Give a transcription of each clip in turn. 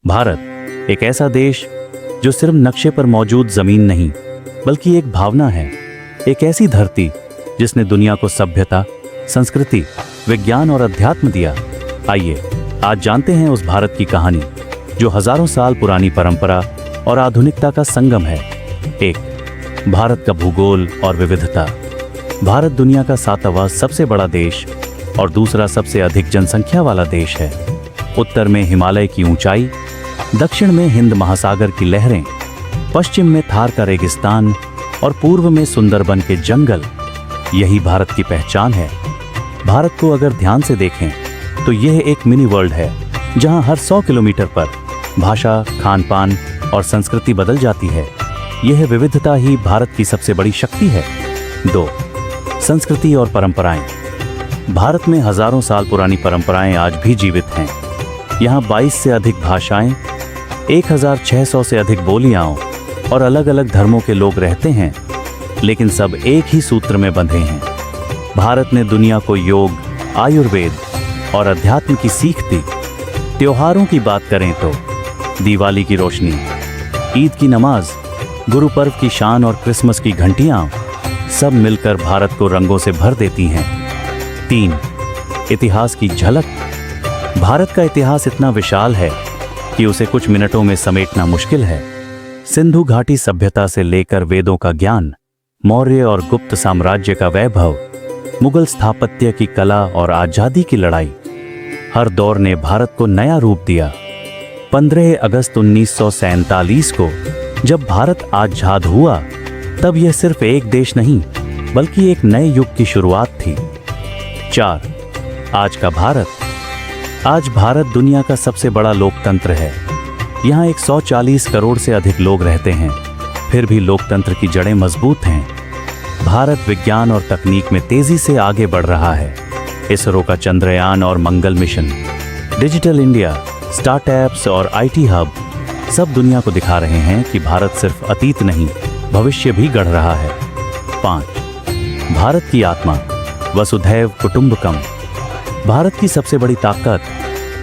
भारत एक ऐसा देश जो सिर्फ नक्शे पर मौजूद जमीन नहीं बल्कि एक भावना है, एक ऐसी धरती जिसने दुनिया को सभ्यता, संस्कृति, विज्ञान और अध्यात्म दिया। आइए आज जानते हैं उस भारत की कहानी जो हजारों साल पुरानी परंपरा और आधुनिकता का संगम है। एक, भारत का भूगोल और विविधता। भारत दुनिया का 7वां सबसे बड़ा देश और दूसरा सबसे अधिक जनसंख्या वाला देश है। उत्तर में हिमालय की ऊंचाई, दक्षिण में हिंद महासागर की लहरें, पश्चिम में थार का रेगिस्तान और पूर्व में सुंदरबन के जंगल, यही भारत की पहचान है। भारत को अगर ध्यान से देखें तो यह एक मिनी वर्ल्ड है जहां हर 100 किलोमीटर पर भाषा, खान-पान और संस्कृति बदल जाती है। यह विविधता ही भारत की सबसे बड़ी शक्ति है। 2, संस्कृति और परंपराएं। भारत में हजारों साल पुरानी परंपराएं आज भी जीवित हैं। यहाँ 22 से अधिक भाषाएं, 1600 से अधिक बोलियां और अलग अलग धर्मों के लोग रहते हैं, लेकिन सब एक ही सूत्र में बंधे हैं। भारत ने दुनिया को योग, आयुर्वेद और अध्यात्म की सीख दी। त्योहारों की बात करें तो दिवाली की रोशनी, ईद की नमाज, गुरु पर्व की शान और क्रिसमस की घंटियां सब मिलकर भारत को रंगों से भर देती हैं। 3, इतिहास की झलक। भारत का इतिहास इतना विशाल है कि उसे कुछ मिनटों में समेटना मुश्किल है। सिंधु घाटी सभ्यता से लेकर वेदों का ज्ञान, मौर्य और गुप्त साम्राज्य का वैभव, मुगल स्थापत्य की कला और आजादी की लड़ाई, हर दौर ने भारत को नया रूप दिया। 15 अगस्त 1947 को जब भारत आजाद हुआ तब यह सिर्फ एक देश नहीं बल्कि एक नए युग की शुरुआत थी। 4, आज का भारत। आज भारत दुनिया का सबसे बड़ा लोकतंत्र है। यहाँ 140 करोड़ से अधिक लोग रहते हैं, फिर भी लोकतंत्र की जड़ें मजबूत हैं। भारत विज्ञान और तकनीक में तेजी से आगे बढ़ रहा है। इसरो का चंद्रयान और मंगल मिशन, डिजिटल इंडिया, स्टार्टअप्स और IT हब सब दुनिया को दिखा रहे हैं कि भारत सिर्फ अतीत नहीं भविष्य भी गढ़ रहा है। 5, भारत की आत्मा, वसुधैव कुटुंबकम। भारत की सबसे बड़ी ताकत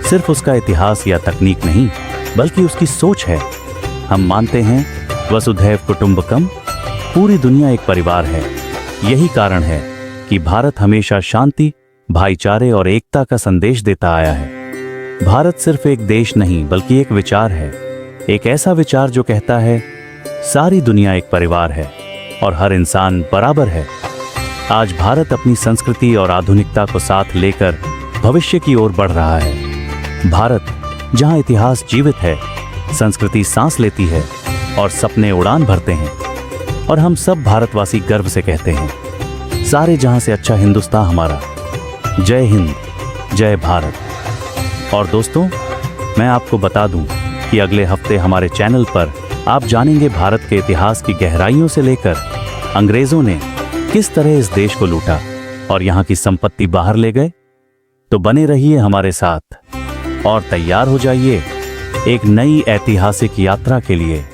सिर्फ उसका इतिहास या तकनीक नहीं बल्कि उसकी सोच है। हम मानते हैं वसुधैव कुटुंबकम, पूरी दुनिया एक परिवार है। यही कारण है कि भारत हमेशा शांति, भाईचारे और एकता का संदेश देता आया है। भारत सिर्फ एक देश नहीं बल्कि एक विचार है, एक ऐसा विचार जो कहता है सारी दुनिया एक परिवार है और हर इंसान बराबर है। आज भारत अपनी संस्कृति और आधुनिकता को साथ लेकर भविष्य की ओर बढ़ रहा है। भारत जहां इतिहास जीवित है, संस्कृति सांस लेती है और सपने उड़ान भरते हैं, और हम सब भारतवासी गर्व से कहते हैं सारे जहां से अच्छा हिंदुस्तान हमारा। जय हिंद, जय भारत। और दोस्तों, मैं आपको बता दूं कि अगले हफ्ते हमारे चैनल पर आप जानेंगे भारत के इतिहास की गहराइयों से लेकर अंग्रेजों ने किस तरह इस देश को लूटा और यहाँ की संपत्ति बाहर ले गए। तो बने रहिए हमारे साथ और तैयार हो जाइए एक नई ऐतिहासिक यात्रा के लिए।